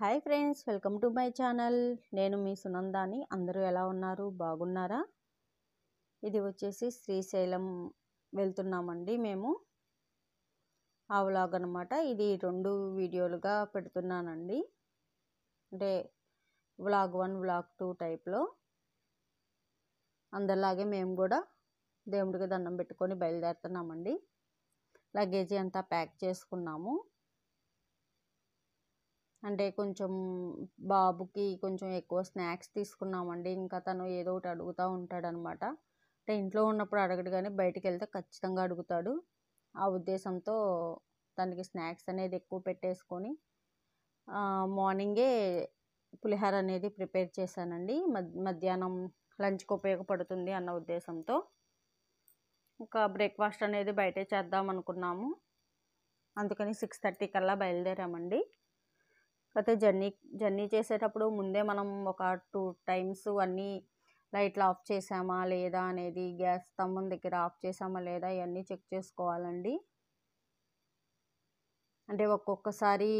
Hi friends, welcome to my channel. నేను మీ సునందాని. అందరూ ఎలా ఉన్నారు? బాగున్నారా? ఇది వచ్చేసి శ్రీశైలం వెళ్తున్నామండి మేము. ఆ వ్లాగ్ అనమాట. ఇది 2 వీడియోలుగా పెడుతున్నానండి. అంటే వ్లాగ్ 1, వ్లాగ్ 2 టైప్లో. అందరిలాగే మేము కూడా దేవుడికి దండం పెట్టుకొని బయలుదేరుతున్నామండి. లగేజీ అంతా ప్యాక్ చేసుకున్నాము. అంటే కొంచెం బాబుకి కొంచెం ఎక్కువ స్నాక్స్ తీసుకున్నామండి. ఇంకా తను ఏదో ఒకటి అడుగుతూ ఉంటాడనమాట. అంటే ఇంట్లో ఉన్నప్పుడు అడగడు కానీ బయటికి వెళ్తే ఖచ్చితంగా అడుగుతాడు. ఆ ఉద్దేశంతో తనకి స్నాక్స్ అనేది ఎక్కువ పెట్టేసుకొని మార్నింగే పులిహోర అనేది ప్రిపేర్ చేశానండి. మధ్యాహ్నం లంచ్కి ఉపయోగపడుతుంది అన్న ఉద్దేశంతో. ఇంకా బ్రేక్ఫాస్ట్ అనేది బయటే చేద్దాం అనుకున్నాము. అందుకని 6:30 కల్లా బయలుదేరామండి. అయితే జర్నీ చేసేటప్పుడు ముందే మనం ఒక 2 టైమ్స్ అన్నీ లైట్లు ఆఫ్ చేసామా లేదా అనేది, గ్యాస్ స్తంభం దగ్గర ఆఫ్ చేసామా లేదా ఇవన్నీ చెక్ చేసుకోవాలండి. అంటే ఒక్కొక్కసారి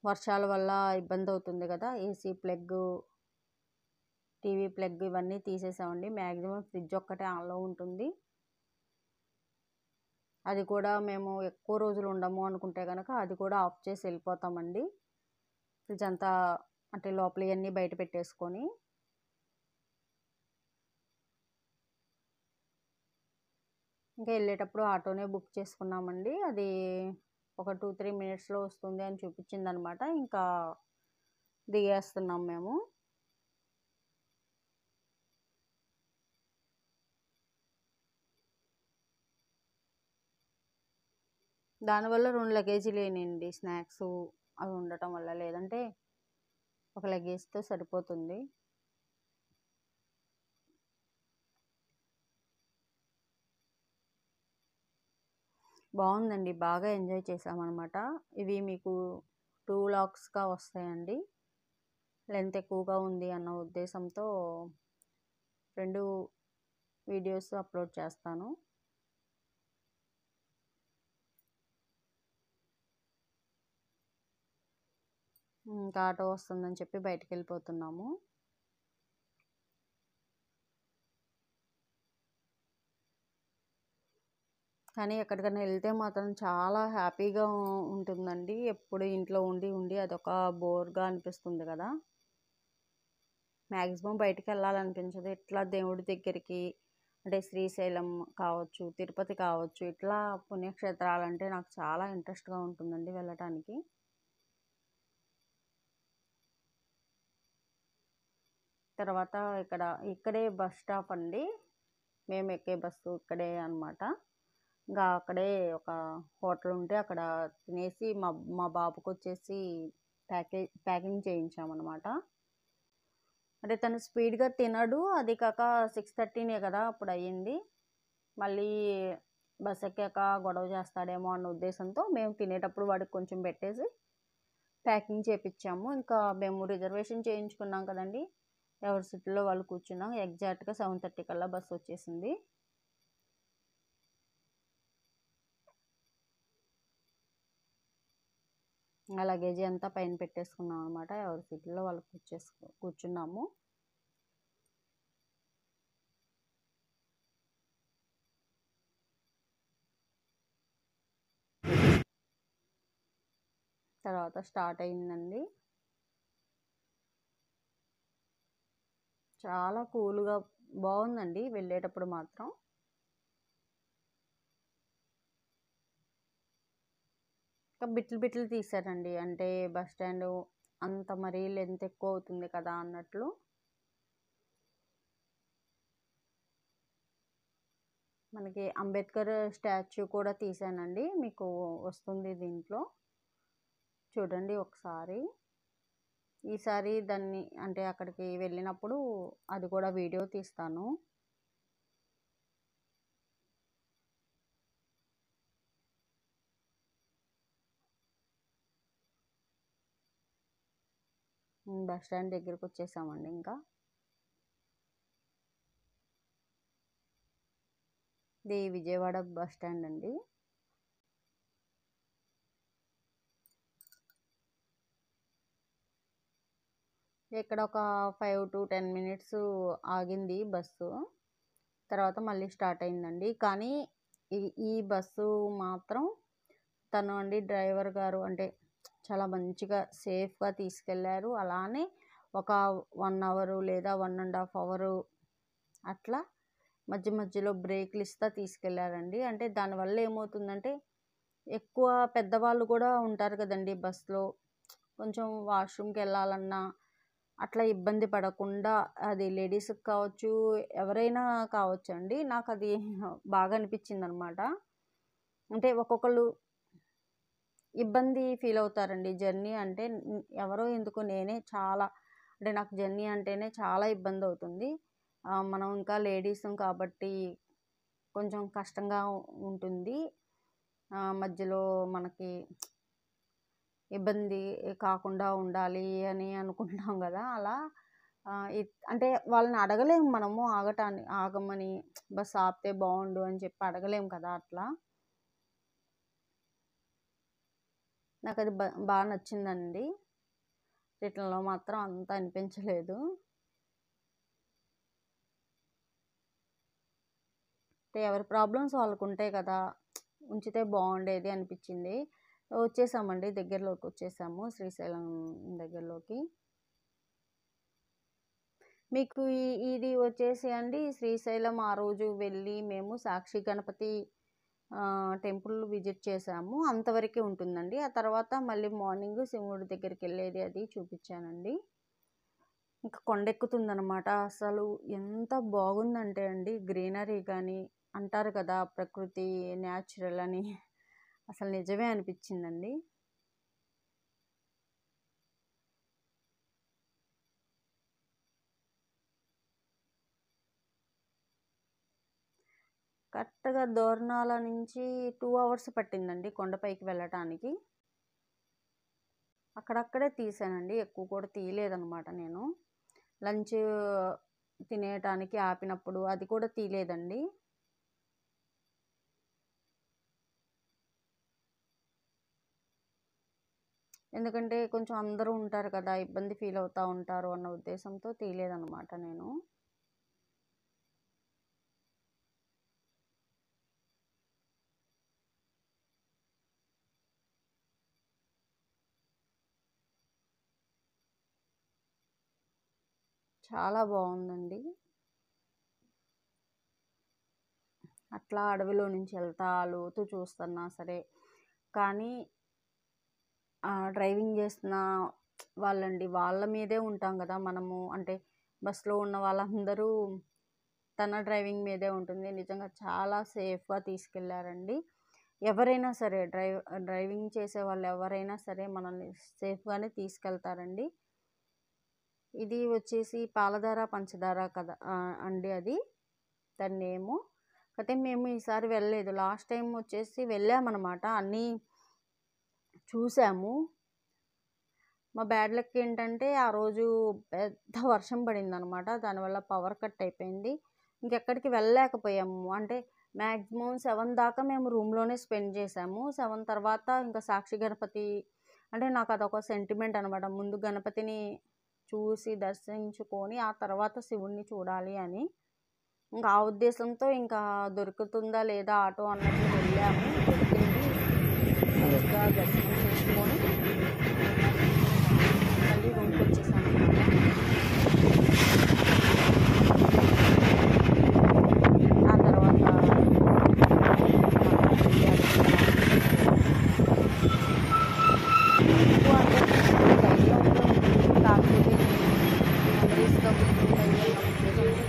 వర్షాల వల్ల ఇబ్బంది అవుతుంది కదా. ఏసీ ప్లగ్, టీవీ ప్లగ్ ఇవన్నీ తీసేసామండి. మ్యాక్సిమం ఫ్రిడ్జ్ ఒక్కటే ఆన్లో ఉంటుంది. అది కూడా మేము ఎక్కువ రోజులు ఉండము అనుకుంటే కనుక అది కూడా ఆఫ్ చేసి వెళ్ళిపోతామండి. ఫ్రిడ్జ్ అంతా అంటే లోపలవన్నీ బయట పెట్టేసుకొని. ఇంకా వెళ్ళేటప్పుడు ఆటోనే బుక్ చేసుకున్నామండి. అది ఒక 2-3 మినిట్స్లో వస్తుంది అని చూపించింది అనమాట. ఇంకా దిగేస్తున్నాం మేము. దానివల్ల 2 లగేజీలు లేనండి, స్నాక్స్ అవి ఉండటం వల్ల. లేదంటే ఒక లగేజ్తో సరిపోతుంది. బాగుందండి, బాగా ఎంజాయ్ చేసామన్నమాట. ఇవి మీకు 2 వ్లాగ్స్గా వస్తాయండి. లెంత్ ఎక్కువగా ఉంది అన్న ఉద్దేశంతో 2 వీడియోస్ అప్లోడ్ చేస్తాను. ఇంకా ఆటో వస్తుందని చెప్పి బయటికి వెళ్ళిపోతున్నాము. కానీ ఎక్కడికైనా వెళ్తే మాత్రం చాలా హ్యాపీగా ఉంటుందండి. ఎప్పుడు ఇంట్లో ఉండి అదొక బోర్గా అనిపిస్తుంది కదా. మ్యాక్సిమం బయటికి వెళ్ళాలనిపించదు. ఇట్లా దేవుడి దగ్గరికి, అంటే శ్రీశైలం కావచ్చు, తిరుపతి కావచ్చు, ఇట్లా పుణ్యక్షేత్రాలంటే నాకు చాలా ఇంట్రెస్ట్గా ఉంటుందండి వెళ్ళటానికి. తర్వాత ఇక్కడే బస్ స్టాప్ అండి. మేము ఎక్కే బస్సు ఇక్కడే అనమాట. ఇంకా అక్కడే ఒక హోటల్ ఉంటే అక్కడ తినేసి మా బాబుకి వచ్చేసి ప్యాకింగ్ చేయించామన్నమాట. అంటే తను స్పీడ్గా తినడు. అది కాక 6:30 కదా అప్పుడు అయ్యింది. మళ్ళీ బస్ ఎక్కాక గొడవ చేస్తాడేమో అన్న ఉద్దేశంతో మేము తినేటప్పుడు వాడికి కొంచెం పెట్టేసి ప్యాకింగ్ చేయించాము. ఇంకా మేము రిజర్వేషన్ చేయించుకున్నాం కదండి, ఎవరి సీట్లో వాళ్ళు కూర్చున్నాం. ఎగ్జాక్ట్గా 7:30 కల్లా బస్సు వచ్చేసింది. ఆ లగేజీ అంతా పైన పెట్టేసుకున్నాం అనమాట. ఎవరి సీట్లో వాళ్ళు కూర్చున్నాము. తర్వాత స్టార్ట్ అయిందండి. చాలా కూల్గా బాగుందండి వెళ్ళేటప్పుడు మాత్రం. ఇంకా బిట్లు తీశారండి. అంటే బస్ స్టాండ్ అంత మరీ లెంత్ ఎక్కువ అవుతుంది కదా అన్నట్లు. మనకి అంబేద్కర్ స్టాచ్యూ కూడా తీసానండి, మీకు వస్తుంది దీంట్లో చూడండి ఒకసారి. ఈసారి దాన్ని అంటే అక్కడికి వెళ్ళినప్పుడు అది కూడా వీడియో తీస్తాను. బస్ స్టాండ్ దగ్గరికి వచ్చేసామండి. ఇంకా ఇది విజయవాడ బస్ స్టాండ్ అండి. ఇక్కడ ఒక 5 to 10 మినిట్స్ ఆగింది బస్సు. తర్వాత మళ్ళీ స్టార్ట్ అయిందండి. కానీ ఈ బస్సు మాత్రం తను అండి డ్రైవర్ గారు అంటే చాలా మంచిగా సేఫ్గా తీసుకెళ్ళారు. అలానే ఒక 1 అవర్ లేదా 1.5 అవర్ అట్లా మధ్య మధ్యలో బ్రేక్లు ఇస్తా తీసుకెళ్లారండి. అంటే దానివల్ల ఏమవుతుందంటే ఎక్కువ పెద్దవాళ్ళు కూడా ఉంటారు కదండి బస్సులో. కొంచెం వాష్రూమ్కి వెళ్ళాలన్నా అట్లా ఇబ్బంది పడకుండా, అది లేడీస్కి కావచ్చు ఎవరైనా కావచ్చు అండి. నాకు అది బాగా అనిపించింది అనమాట. అంటే ఒక్కొక్కళ్ళు ఇబ్బంది ఫీల్ అవుతారండి. జర్నీ అంటే ఎవరో ఎందుకు నేనే చాలా అంటే నాకు జర్నీ అంటేనే చాలా ఇబ్బంది అవుతుంది. మనం ఇంకా లేడీస్ కాబట్టి కొంచెం కష్టంగా ఉంటుంది. మధ్యలో మనకి ఇబ్బంది కాకుండా ఉండాలి అని అనుకుంటాం కదా. అలా అంటే వాళ్ళని అడగలేము మనము ఆగమని, బస్ ఆపితే బాగుండు అని చెప్పి అడగలేము కదా. అట్లా నాకు అది బాగా నచ్చిందండి. రిటర్న్లో మాత్రం అంత అనిపించలేదు. అంటే ఎవరి ప్రాబ్లమ్స్ వాళ్ళకు ఉంటాయి కదా, ఉంచితే బాగుండేది అనిపించింది. వచ్చేసామండి, దగ్గరలోకి వచ్చేసాము, శ్రీశైలం దగ్గరలోకి. మీకు ఇది వచ్చేసి అండి శ్రీశైలం ఆ రోజు వెళ్ళి మేము సాక్షి గణపతి టెంపుల్ విజిట్ చేసాము. అంతవరకే ఉంటుందండి. ఆ తర్వాత మళ్ళీ మార్నింగ్ శివుడి దగ్గరికి వెళ్ళేది అది చూపించానండి. ఇంకా కొండెక్కుతుందనమాట. అసలు ఎంత బాగుందంటే అండి, గ్రీనరీ కానీ అంటారు కదా ప్రకృతి న్యాచురల్ అని, అసలు నిజమే అనిపించిందండి. కరెక్ట్గా దోర్నాల నుంచి 2 అవర్స్ పట్టిందండి కొండపైకి వెళ్ళటానికి. అక్కడక్కడే తీసానండి, ఎక్కువ కూడా తీయలేదనమాట. నేను లంచ్ తినేయటానికి ఆపినప్పుడు అది కూడా తీయలేదండి. ఎందుకంటే కొంచెం అందరూ ఉంటారు కదా, ఇబ్బంది ఫీల్ అవుతూ ఉంటారు అన్న ఉద్దేశంతో తీయలేదనమాట నేను. చాలా బాగుందండి. అట్లా అడవిలో నుంచి వెళ్తా లోతు చూస్తున్నా సరే, కానీ డ్రైవింగ్ చేస్తున్న వాళ్ళండి, వాళ్ళ మీదే ఉంటాం కదా మనము. అంటే బస్సులో ఉన్న వాళ్ళందరూ తన డ్రైవింగ్ మీదే ఉంటుంది. నిజంగా చాలా సేఫ్గా తీసుకెళ్లారండి. ఎవరైనా సరే డ్రైవింగ్ చేసే వాళ్ళు ఎవరైనా సరే మనల్ని సేఫ్గానే తీసుకెళ్తారండి. ఇది వచ్చేసి పాలధార పంచదార కదా అండి, అది దాని నేము. అయితే మేము ఈసారి వెళ్ళలేదు. లాస్ట్ టైం వచ్చేసి వెళ్ళామన్నమాట, అన్నీ చూసాము. మా బ్యాడ్ లక్ ఏంటంటే ఆ రోజు పెద్ద వర్షం పడిందనమాట. దానివల్ల పవర్ కట్ అయిపోయింది. ఇంకెక్కడికి వెళ్ళలేకపోయాము. అంటే మ్యాక్సిమం 7 దాకా మేము రూమ్లోనే స్పెండ్ చేసాము. 7 తర్వాత ఇంకా సాక్షి గణపతి అంటే నాకు అదొక సెంటిమెంట్ అనమాట. ముందు గణపతిని చూసి దర్శించుకొని ఆ తర్వాత శివుణ్ణి చూడాలి అని. ఇంకా ఆ ఉద్దేశంతో ఇంకా దొరుకుతుందా లేదా ఆటో అన్నట్టు వెళ్ళాము. దొరికింది, దర్శనం చేసుకొని మళ్ళీ రూమ్కి వచ్చేసాము అనమాట. ఆ తర్వాత ఎక్కువ అంటే ధైర్యం ఉంటుంది, కాకపోతే మెమరీస్గా గుర్తుంటాయి అన్న ఉద్దేశంతో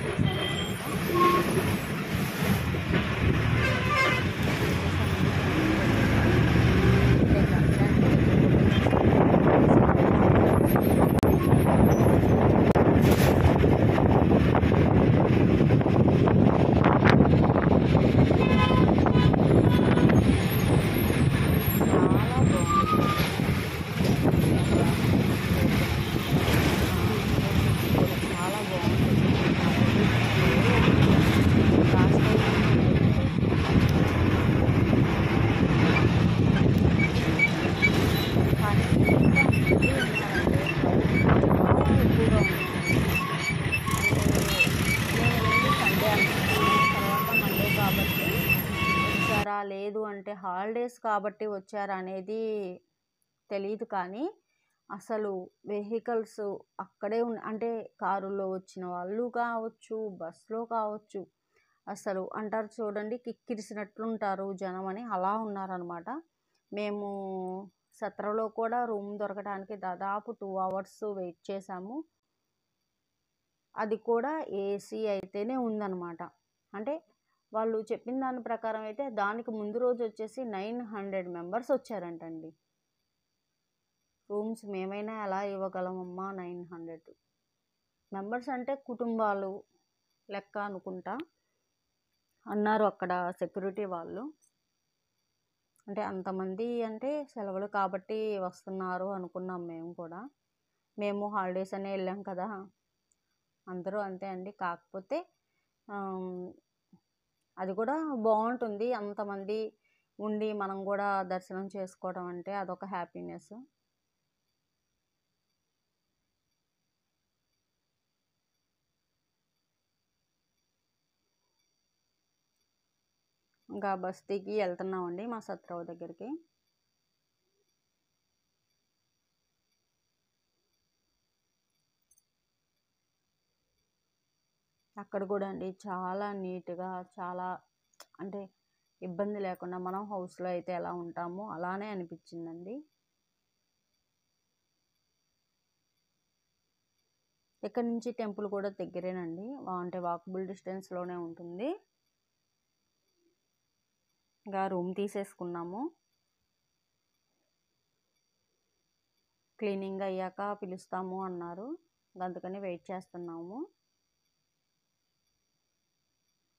హాలిడేస్ కాబట్టి వచ్చారనేది తెలీదు కానీ అసలు వెహికల్స్ అక్కడే అంటే కారులో వచ్చిన వాళ్ళు కావచ్చు, బస్సులో కావచ్చు, అసలు అంటారు చూడండి కిక్కిరిసినట్లుంటారు జనం అని, అలా ఉన్నారనమాట. మేము సత్రలో కూడా రూమ్ దొరకడానికి దాదాపు 2 అవర్స్ వెయిట్ చేసాము. అది కూడా ఏసీ అయితేనే ఉందన్నమాట. అంటే వాళ్ళు చెప్పిన దాని ప్రకారం అయితే దానికి ముందు రోజు వచ్చేసి 900 మెంబర్స్ వచ్చారంటండి. రూమ్స్ మేమైనా ఎలా ఇవ్వగలమమ్మా 900 మెంబర్స్ అంటే కుటుంబాలు లెక్క అనుకుంటా అన్నారు అక్కడ సెక్యూరిటీ వాళ్ళు. అంటే అంతమంది అంటే సెలవులు కాబట్టి వస్తున్నారు అనుకున్నాం మేము కూడా. మేము హాలిడేస్ అనే వెళ్ళాం కదా, అందరూ అంతే అండి. కాకపోతే అది కూడా బాగుంటుంది, అంతమంది ఉండి మనం కూడా దర్శనం చేసుకోవడం అంటే అదొక హ్యాపీనెస్. ఇంకా బస్ దిగి వెళ్తున్నామండి మా సత్రవ దగ్గరికి. అక్కడ కూడా అండి చాలా నీట్గా, చాలా అంటే ఇబ్బంది లేకుండా మనం హౌస్లో అయితే ఎలా ఉంటామో అలానే అనిపించిందండి. ఇక్కడ నుంచి టెంపుల్ కూడా దగ్గరేనండి, అంటే వాకబుల్ డిస్టెన్స్లోనే ఉంటుంది. ఇంకా రూమ్ తీసేసుకున్నాము. క్లీనింగ్ అయ్యాక పిలుస్తాము అన్నారు, అందుకని వెయిట్ చేస్తున్నాము.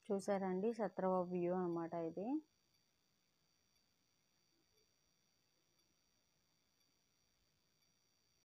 చూసారండి సత్రవ వ్యూ అనమాట ఇది.